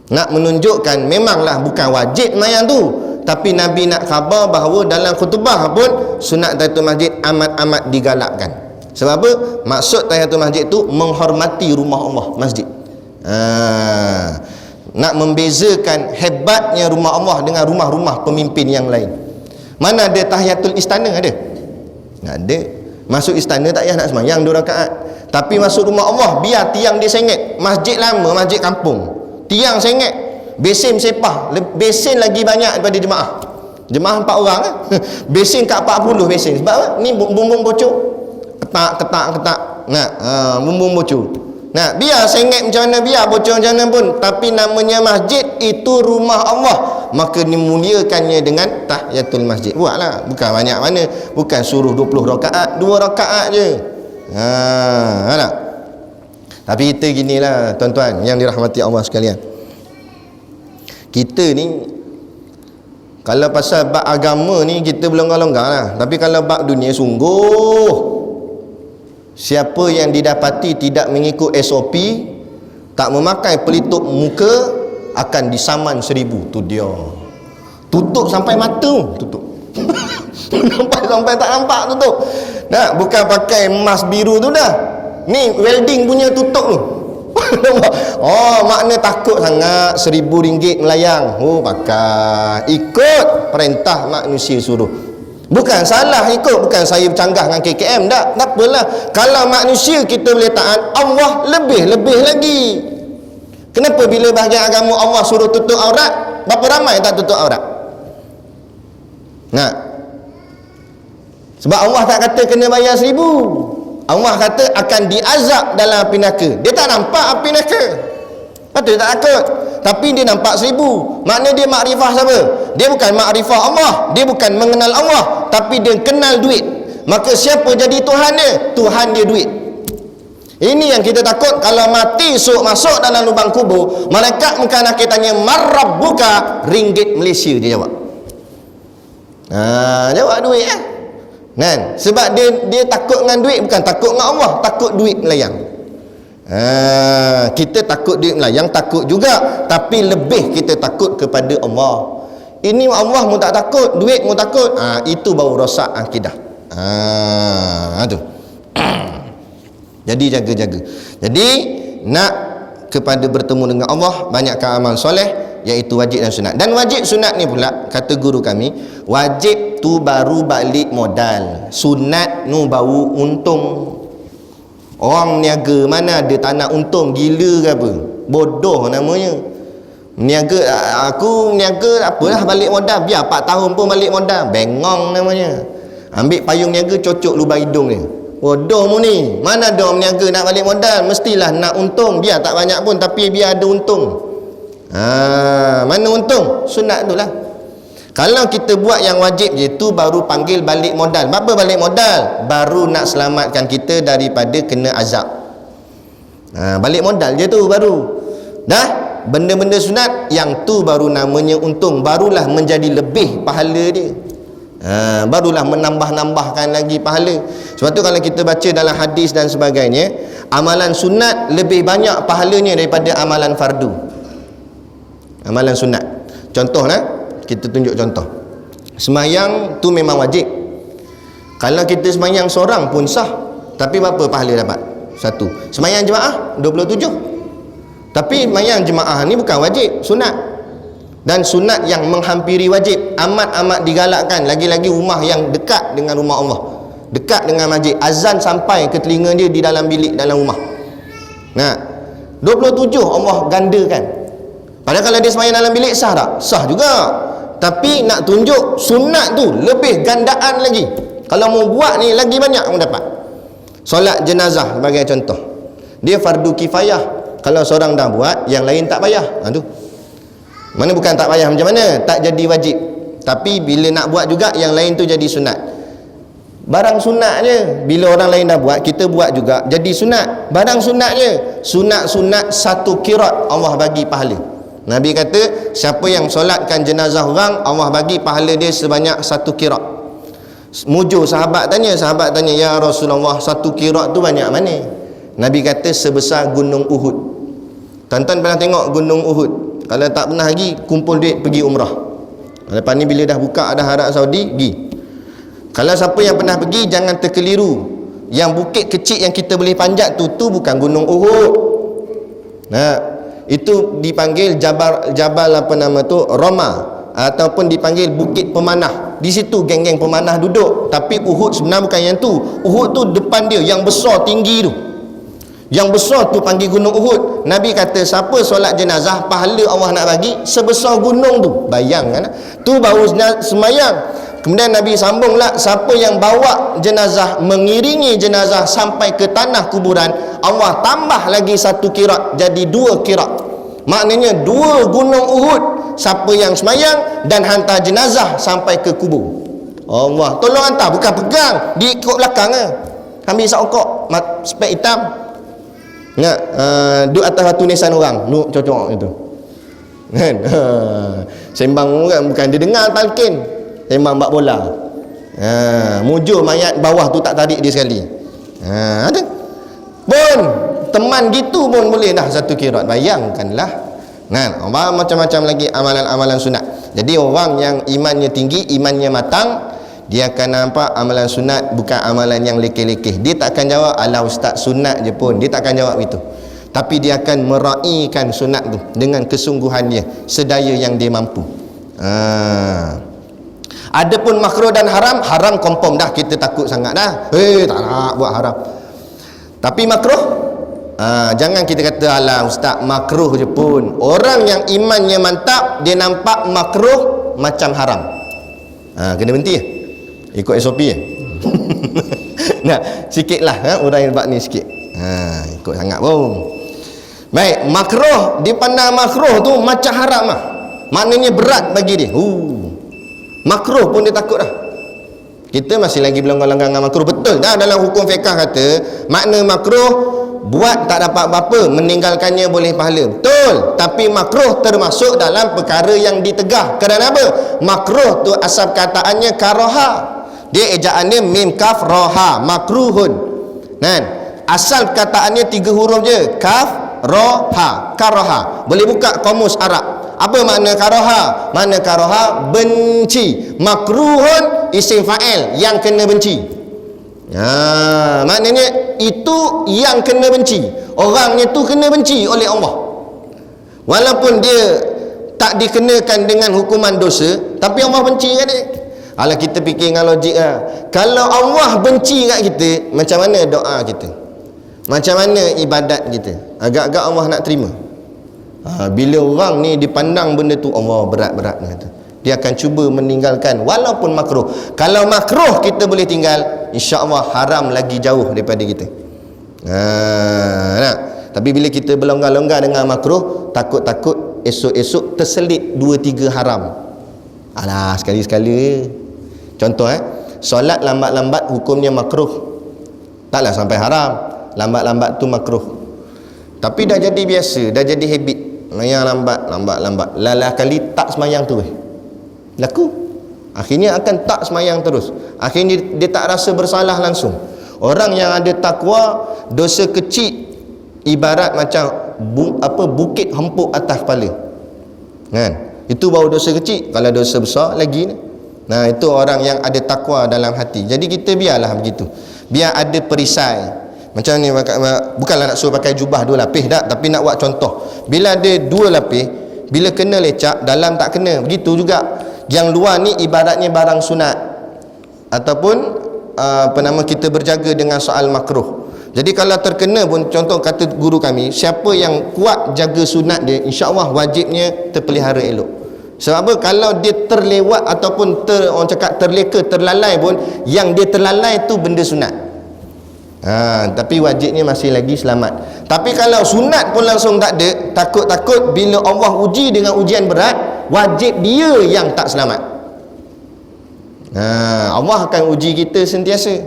nak menunjukkan memanglah bukan wajib mayang tu, tapi Nabi nak khabar bahawa dalam khutbah pun sunat tahiyatul masjid amat-amat digalakkan. Sebab apa? Maksud tahiyatul masjid tu menghormati rumah Allah, masjid. Nak membezakan hebatnya rumah Allah dengan rumah-rumah pemimpin yang lain. Mana ada tahiyatul istana? Ada? Tak ada. Masuk istana tak payah nak semayang 2 rakaat. Tapi masuk rumah Allah, biar tiang dia sengit. Masjid lama, masjid kampung, tiang sengit, besin sepah, besin lagi banyak daripada jemaah. Jemaah 4 orang kan? Besin kat 40 besin. Sebab apa? Ni bumbung bocor. Ketak. Bumbung bocor. Nah, biar sengit macam mana, biar bocor macam mana pun, tapi namanya masjid itu rumah Allah, maka dimuliakannya dengan tahiyatul masjid. Buatlah, bukan banyak mana, bukan suruh 20 rakaat, 2 rakaat je. Tak? Tapi kita ginilah tuan-tuan yang dirahmati Allah sekalian. Kita ni kalau pasal bab agama ni kita berlonggar-longgar lah, tapi kalau bab dunia sungguh siapa yang didapati tidak mengikut SOP, tak memakai pelitup muka, akan disaman 1000. Tu dia. Tutup sampai mata, tutup. Nampak sampai tak nampak tutup. Nah, bukan pakai emas biru tu dah. Ni welding punya tutup tu. Oh, makna takut sangat RM1000 melayang. Oh, pakai. Ikut perintah manusia suruh. Bukan salah ikut, bukan saya bercanggah dengan KKM, tak apalah. Kalau manusia kita boleh taat, Allah lebih-lebih lagi. Kenapa bila bahagian agama Allah suruh tutup aurat, berapa ramai tak tutup aurat? Nah, sebab Allah tak kata kena bayar 1000. Allah kata akan diazab dalam api neraka. Dia tak nampak api neraka, patut tak takut. Tapi dia nampak 1000. Makna dia makrifah siapa? Dia bukan makrifah Allah, dia bukan mengenal Allah, tapi dia kenal duit. Maka siapa jadi Tuhan dia? Tuhan dia duit. Ini yang kita takut. Kalau mati esok masuk dalam lubang kubur, malaikat muka nak tanya marrabbuka, ringgit Malaysia dia jawab. Jawab duit kan? Sebab dia takut dengan duit, bukan takut dengan Allah, takut duit melayang. Kita takut duit melayang, takut juga, tapi lebih kita takut kepada Allah. Ini Allah mu tak takut, duit mu takut. Itu baru rosak akidah. Tu. Jadi jaga-jaga. Jadi nak kepada bertemu dengan Allah, banyakkan amal soleh, iaitu wajib dan sunat. Dan wajib sunat ni pula, kata guru kami, wajib tu baru balik modal, sunat nu baru untung. Orang niaga mana ada tak nak untung, gila ke apa? Bodoh namanya. Niaga, aku niaga apalah balik modal, biar 4 tahun pun balik modal, bengong namanya. Ambil payung niaga cocok lubang hidung dia. Bodoh mu ni. Mana ada orang niaga nak balik modal, mestilah nak untung, biar tak banyak pun tapi biar ada untung. Mana untung? Sunat tu lah. Kalau kita buat yang wajib je, tu baru panggil balik modal. Apa balik modal? Baru nak selamatkan kita daripada kena azab. Balik modal je tu baru. Dah, benda-benda sunat yang tu baru namanya untung, barulah menjadi lebih pahala dia. Barulah menambah-nambahkan lagi pahala. Sebab tu kalau kita baca dalam hadis dan sebagainya, amalan sunat lebih banyak pahalanya daripada amalan fardu. Amalan sunat. Contohlah, kita tunjuk contoh. Sembahyang tu memang wajib. Kalau kita sembahyang seorang pun sah, tapi berapa pahala dapat? 1. Sembahyang jemaah 27. Tapi sembahyang jemaah ni bukan wajib, sunat. Dan sunat yang menghampiri wajib, amat-amat digalakkan. Lagi-lagi rumah yang dekat dengan rumah Allah, dekat dengan masjid, azan sampai ke telinga dia di dalam bilik dalam rumah. Nah, 27 Allah gandakan. Padahal kalau dia sembahyang dalam bilik sah tak? Sah juga. Tapi nak tunjuk sunat tu lebih gandaan lagi. Kalau mau buat ni lagi banyak mu dapat. Solat jenazah sebagai contoh, dia fardu kifayah. Kalau seorang dah buat, yang lain tak payah. Tu mana bukan tak payah, macam mana? Tak jadi wajib. Tapi bila nak buat juga, yang lain tu jadi sunat. Barang sunat je. Bila orang lain dah buat, kita buat juga, jadi sunat. Barang sunat je. Sunat-sunat 1 qirat Allah bagi pahala. Nabi kata, siapa yang solatkan jenazah orang, Allah bagi pahala dia sebanyak 1 qirat. Mujur sahabat tanya, ya Rasulullah, 1 qirat tu banyak mana? Nabi kata sebesar gunung Uhud. Tuan-tuan pernah tengok gunung Uhud? Kalau tak pernah lagi, kumpul duit pergi umrah. Lepas ni bila dah buka dah Arab Saudi, pergi. Kalau siapa yang pernah pergi, jangan terkeliru. Yang bukit kecil yang kita boleh panjat tu bukan gunung Uhud. Itu dipanggil Jabal apa nama tu, Roma, ataupun dipanggil Bukit Pemanah. Di situ geng-geng pemanah duduk. Tapi Uhud sebenarnya bukan yang tu. Uhud tu depan dia, yang besar tinggi tu. Yang besar tu panggil gunung Uhud. Nabi kata siapa solat jenazah, pahala Allah nak bagi sebesar gunung tu. Bayangkan, tu baru sembahyang. Kemudian Nabi sambunglah, siapa yang bawa jenazah, mengiringi jenazah sampai ke tanah kuburan, Allah tambah lagi 1 qirat, jadi 2 qirat. Maknanya 2 gunung Uhud. Siapa yang semayang dan hantar jenazah sampai ke kubur, Allah tolong hantar, bukan pegang di ikut belakang ambil sokok spek hitam nak duduk atas batu nisan orang, duduk cocok itu kan. Sembang orang, bukan dia dengar talqin, sembang bak bola. Mujur mayat bawah tu tak tarik dia sekali. Ada pun teman gitu pun boleh dah 1 qirat. Bayangkanlah. Nah, macam-macam lagi amalan-amalan sunat. Jadi orang yang imannya tinggi, imannya matang, dia akan nampak amalan sunat bukan amalan yang lekeh-lekeh. Dia tak akan jawab, alah ustaz sunat je pun. Dia tak akan jawab itu. Tapi dia akan meraihkan sunat tu dengan kesungguhannya, sedaya yang dia mampu. Adapun makruh dan haram, haram confirm dah, kita takut sangat dah. Tak nak buat haram. Tapi makruh, jangan kita kata alah ustaz makruh je pun. Orang yang imannya mantap, dia nampak makruh macam haram. Kena berhenti ikut SOP Nah, sikitlah orang yang buat ni sikit. Ikut sangat pun. Baik, makruh dipandang makruh tu macam haram lah. Maknanya berat bagi dia. Makruh pun dia takut dah. Kita masih lagi berlonggar-longgar dengan makruh. Betul dah dalam hukum fiqh kata makna makruh buat tak dapat apa-apa, meninggalkannya boleh pahala. Betul. Tapi makruh termasuk dalam perkara yang ditegah. Kerana apa? Makruh tu asal kataannya karaha. Dia ejaannya mim kaf roha, makruhun. Kan? Asal kataannya 3 huruf je, kaf roha, karaha. Boleh buka kamus Arab. Apa makna karaha? Makna karaha benci. Makruhun isim fa'il yang kena benci. Maknanya itu yang kena benci. Orangnya tu kena benci oleh Allah. Walaupun dia tak dikenakan dengan hukuman dosa, tapi Allah benci kat dia. Alah, kita fikir dengan logik lah. Kalau Allah benci kat kita, macam mana doa kita? Macam mana ibadat kita? Agak-agak Allah nak terima. Bila orang ni dipandang benda tu Allah berat-berat kata, dia akan cuba meninggalkan walaupun makruh. Kalau makruh kita boleh tinggal, insya-Allah haram lagi jauh daripada kita. Nah, tapi bila kita berlonggar-longgar dengan makruh, takut-takut esok-esok terselit 2-3 haram. Alah, sekali-sekala. Contoh solat lambat-lambat hukumnya makruh. Taklah sampai haram. Lambat-lambat tu makruh. Tapi dah jadi biasa, dah jadi habit. Semayang lambat. Lalah kali tak semayang tu laku. Akhirnya akan tak semayang terus. Akhirnya dia tak rasa bersalah langsung. Orang yang ada takwa, dosa kecil ibarat macam bukit hempuk atas kepala. Kan? Itu baru dosa kecil. Kalau dosa besar lagi. Nah, itu orang yang ada takwa dalam hati. Jadi kita biarlah begitu. Biar ada perisai. Macam ni, bukanlah nak suruh pakai jubah 2 lapis tak, tapi nak buat contoh. Bila ada 2 lapis, bila kena lecak, dalam tak kena. Begitu juga yang luar ni ibaratnya barang sunat, ataupun kita berjaga dengan soal makruh. Jadi kalau terkena pun, contoh kata guru kami, siapa yang kuat jaga sunat dia, insya-Allah wajibnya terpelihara elok. Sebab apa? Kalau dia terlewat ataupun orang cakap terleka, terlalai pun, yang dia terlalai tu benda sunat. Tapi wajibnya masih lagi selamat. Tapi kalau sunat pun langsung tak ada, takut-takut bila Allah uji dengan ujian berat, wajib dia yang tak selamat. Allah akan uji kita sentiasa.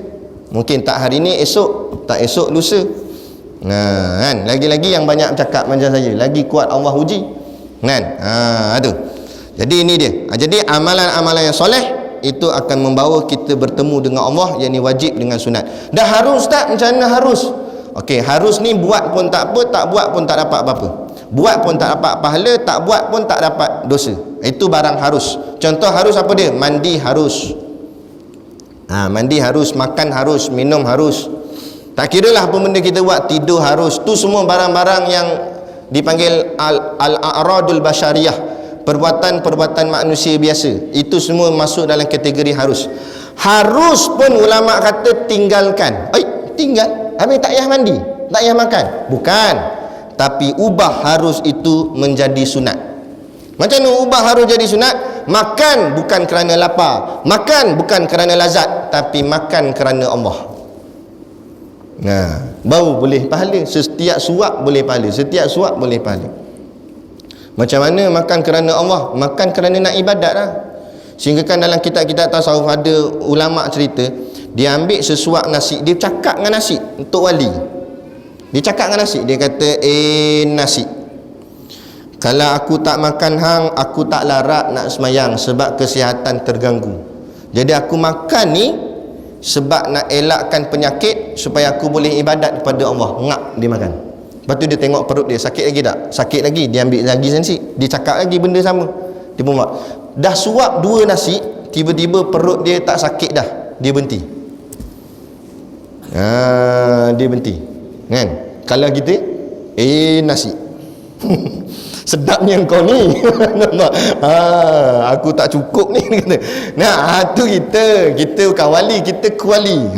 Mungkin tak hari ni, esok, tak esok, lusa. Kan? Lagi-lagi yang banyak cakap macam saya, lagi kuat Allah uji. Kan? Tu. Jadi ini dia. Jadi amalan-amalan yang soleh itu akan membawa kita bertemu dengan Allah, yang ni wajib dengan sunat. Dah harus tak? Macam mana harus? Okey, harus ni buat pun tak apa, tak buat pun tak dapat apa-apa. Buat pun tak dapat pahala, tak buat pun tak dapat dosa. Itu barang harus. Contoh harus apa dia? Mandi harus. Mandi harus, makan harus, minum harus. Tak kira lah apa benda kita buat, tidur harus. Tu semua barang-barang yang dipanggil al-a'radul basyariyah. Perbuatan-perbuatan manusia biasa. Itu semua masuk dalam kategori harus. Harus pun ulama kata tinggalkan. Tinggal? Habis tak payah mandi, tak payah makan? Bukan. Tapi ubah harus itu menjadi sunat. Macam mana ubah harus jadi sunat? Makan bukan kerana lapar, makan bukan kerana lazat, tapi makan kerana Allah. Nah, baru boleh pahala. Setiap suap boleh pahala, setiap suap boleh pahala. Macam mana makan kerana Allah? Makan kerana nak ibadat lah. Sehingga kan dalam kitab-kitab tasawuf ada ulama cerita, dia ambil sesuap nasi, dia cakap dengan nasi untuk wali. Dia cakap dengan nasi, dia kata, nasi, kalau aku tak makan hang, aku tak larat nak semayang sebab kesihatan terganggu. Jadi aku makan ni sebab nak elakkan penyakit, supaya aku boleh ibadat kepada Allah. Ngap dia makan. Lepas tu dia tengok perut dia, sakit lagi tak? Sakit lagi, dia ambil lagi nasi, dia cakap lagi benda sama. Dia pun buat. Dah suap 2 nasi, tiba-tiba perut dia tak sakit dah, dia berhenti. Dia berhenti. Kan? Kalau kita nasi. Sedapnya kau ni. Nampak? Aku tak cukup ni. Nah, tu kita bukan wali, kita kuali.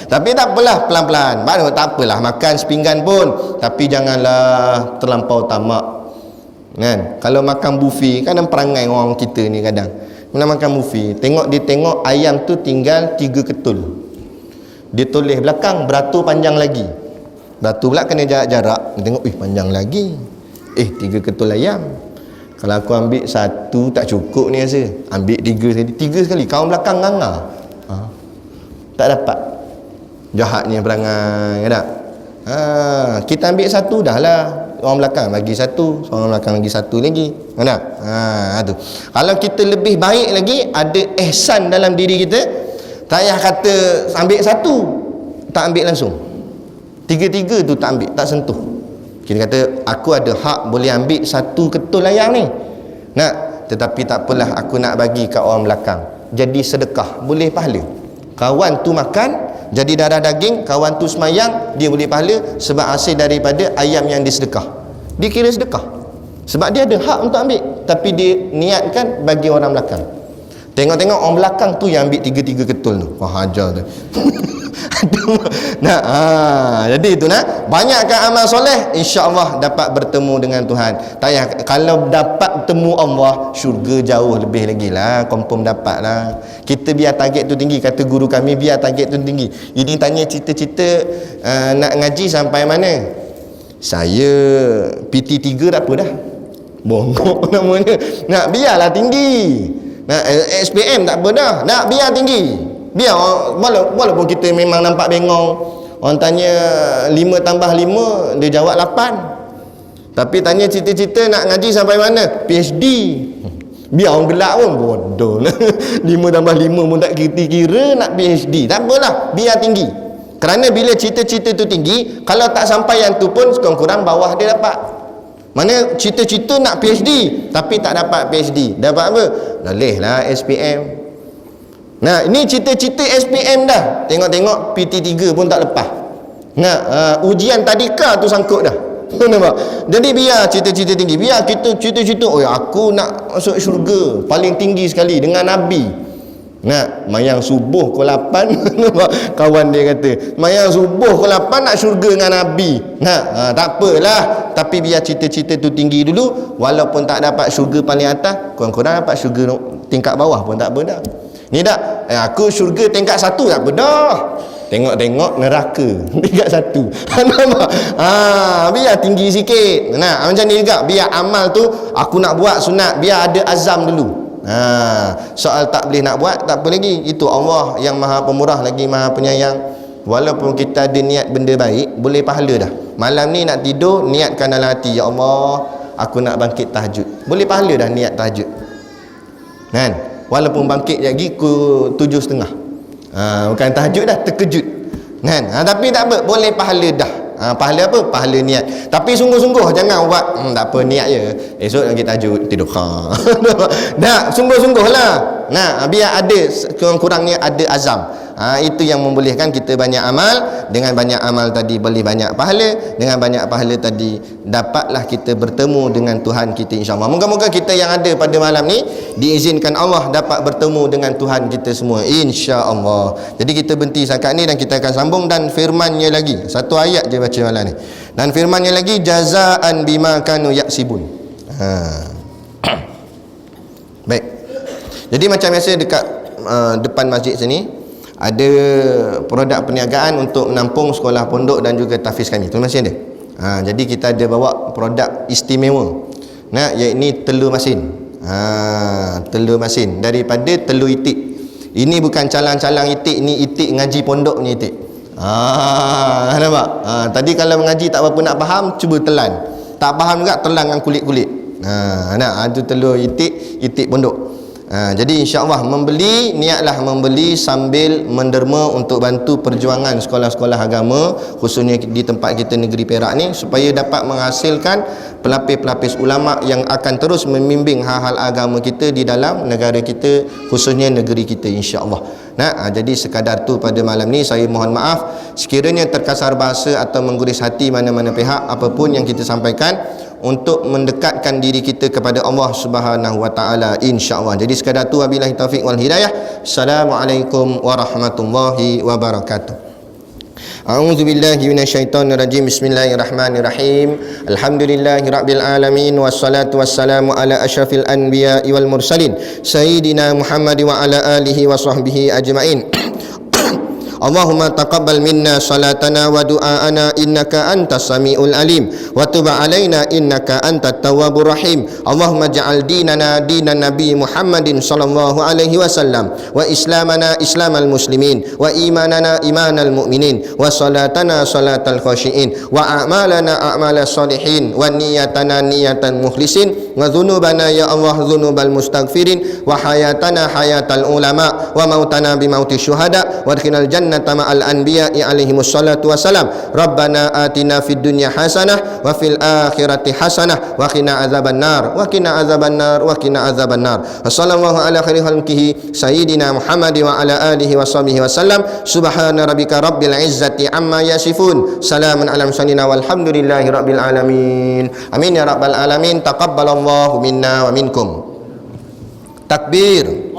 Tapi tak apalah, pelan-pelan. Baru tak apalah, makan sepinggan pun, tapi janganlah terlampau tamak. Kan? Kalau makan buffet, kadang perangai orang kita ni kadang. Bila makan buffet, dia tengok ayam tu tinggal 3 ketul. Dia tulis belakang beratur panjang lagi. Beratur pula kena jarak-jarak. Dia tengok, panjang lagi. 3 ketul ayam. Kalau aku ambil 1 tak cukup ni rasa. Ambil 3 sekali. 3 sekali. Kawan belakang nganga. Tak dapat. Jahatnya perangai. Tak? Kita ambil 1 dah lah. Orang belakang bagi 1, orang belakang bagi 1 lagi. Tak? Tu. Kalau kita lebih baik lagi, ada ihsan dalam diri kita, tak payah kata ambil 1, tak ambil langsung. 3 tu tak ambil, tak sentuh. Kita kata aku ada hak boleh ambil 1 ketul ayam ni. Tetapi tak apalah, aku nak bagi kat orang belakang. Jadi sedekah, boleh pahala. Kawan tu makan, jadi darah daging, kawan tu semayang, dia boleh pahala sebab hasil daripada ayam yang disedekah. Dia kira sedekah. Sebab dia ada hak untuk ambil, tapi dia niatkan bagi orang belakang. Tengok-tengok orang belakang tu yang ambil 3 ketul tu. Hajar tu. Jadi itu banyakkan amal soleh, insya-Allah dapat bertemu dengan Tuhan. Tak payah, kalau dapat temu Allah, syurga jauh lebih lagi lah, confirm dapat lah. Kita biar target tu tinggi, kata guru kami, biar target tu tinggi. Ini tanya cita-cita nak ngaji sampai mana? Saya PT3 tak apa dah, bongkok namanya. Biarlah tinggi. SPM tak apa dah, nak biar tinggi. Biar walaupun kita memang nampak bengong, orang tanya 5 tambah 5, dia jawab 8. Tapi tanya cita-cita nak ngaji sampai mana? PhD. Biar orang gelak pun bodoh. 5 tambah 5 pun tak kira nak PhD. Tak apalah, biar tinggi. Kerana bila cita-cita tu tinggi, kalau tak sampai yang tu pun kurang-kurang bawah dia dapat. Mana cita-cita nak PhD tapi tak dapat PhD, dapat apa? Lalihlah SPM. Ini cita-cita SPM dah, tengok-tengok PT3 pun tak lepas. Ujian tadika tu sangkut dah. Nampak? Jadi biar cita-cita tinggi, biar kita cita-cita, aku nak masuk syurga paling tinggi sekali dengan Nabi. Mayang subuh pukul 8. Kawan dia kata, mayang subuh pukul 8 nak syurga dengan Nabi. Tak apalah, tapi biar cita-cita tu tinggi dulu. Walaupun tak dapat syurga paling atas, kurang-kurang dapat syurga tingkat bawah pun tak apa dah. Ni tak, aku syurga tingkat 1 tak apa dah. Tengok-tengok neraka tingkat 1. Nampak? Biar tinggi sikit. Macam ni juga, biar amal tu aku nak buat sunat, biar ada azam dulu. Soal tak boleh nak buat, tak apa lagi. Itu Allah yang maha pemurah lagi maha penyayang. Walaupun kita ada niat benda baik, boleh pahala dah. Malam ni nak tidur, niatkan dalam hati, ya Allah, aku nak bangkit tahajud. Boleh pahala dah niat tahajud. Kan? Walaupun bangkit lagi ke 7.30. Bukan tahajud dah, terkejut. Kan? Tapi tak apa, boleh pahala dah. Pahala apa? Pahala niat. Tapi sungguh-sungguh, jangan buat tak apa, niat je. Esok lagi tahajud, tidur. Sungguh-sungguh lah. Biar ada, kurang-kurangnya ada azam. Itu yang membolehkan kita banyak amal. Dengan banyak amal tadi boleh banyak pahala. Dengan banyak pahala tadi dapatlah kita bertemu dengan Tuhan kita, insya-Allah. Moga-moga kita yang ada pada malam ni diizinkan Allah dapat bertemu dengan Tuhan kita semua, insya-Allah. Jadi kita berhenti setakat ni dan kita akan sambung. Dan firman-Nya lagi, satu ayat je baca malam ni. Dan firman-Nya lagi, jazaan bima kanu yaksibun. Baik. Jadi macam biasa dekat depan masjid sini ada produk perniagaan untuk menampung sekolah pondok dan juga tahfiz kami. Tu masih ada. Jadi kita ada bawa produk istimewa. Nah, iaitu telur masin. Telur masin daripada telur itik. Ini bukan calang-calang itik, ni itik ngaji pondok ni itik. Nampak? Tadi kalau mengaji tak berapa nak faham, cuba telan. Tak faham juga telan dengan kulit-kulit. Itu telur itik pondok. Jadi insya-Allah niatlah membeli sambil menderma untuk bantu perjuangan sekolah-sekolah agama, khususnya di tempat kita negeri Perak ni, supaya dapat menghasilkan pelapis-pelapis ulama yang akan terus membimbing hal-hal agama kita di dalam negara kita, khususnya negeri kita insya-Allah. Jadi sekadar tu pada malam ni saya mohon maaf sekiranya terkasar bahasa atau mengguris hati mana-mana pihak, apapun yang kita sampaikan untuk mendekatkan diri kita kepada Allah Subhanahu wa taala insya-Allah. Jadi sekadar tu, wabillahi taufik wal hidayah. Assalamualaikum warahmatullahi wabarakatuh. A'udzu billahi minasyaitonir rajim. Bismillahirrahmanirrahim. Alhamdulillahirabbil alamin wassalatu wassalamu ala asyrafil anbiya'i wal mursalin sayyidina Muhammad wa ala alihi wa sahbihi ajmain. Allahumma taqabbal minna salatana wa du'aana innaka antas samiul alim wa tub alaina innaka antat tawwabur rahim. Allahumma ja'al dinana dinan nabi Muhammadin sallallahu alaihi wasallam wa islamana islamal muslimin wa imanana imanal mu'minin wa salatana salatal khashiin wa a'malana a'malas salihin wa niyatana niyatan mukhlisin wa dhunubana ya Allah dhunubal mustaghfirin wa hayatana hayatal ulama wa mautana bimauti syuhada wa adkhilnal jannata ma'al anbiya'i alaihimus salatu wassalam. Rabbana atina fid dunya hasanah wa fil akhirati hasanah wa qina azaban nar wa qina azaban nar wa qina azaban nar. Wassallallahu ala khairi khalqihi sayyidina Muhammad wa ala alihi wa sahbihi wasallam. Subhana rabbika rabbil izzati amma yasifun. Salamun ala mursalin walhamdulillahi rabbil alamin. Amin ya rabbal alamin. Taqabbalallahu minna wa minkum. Takbir.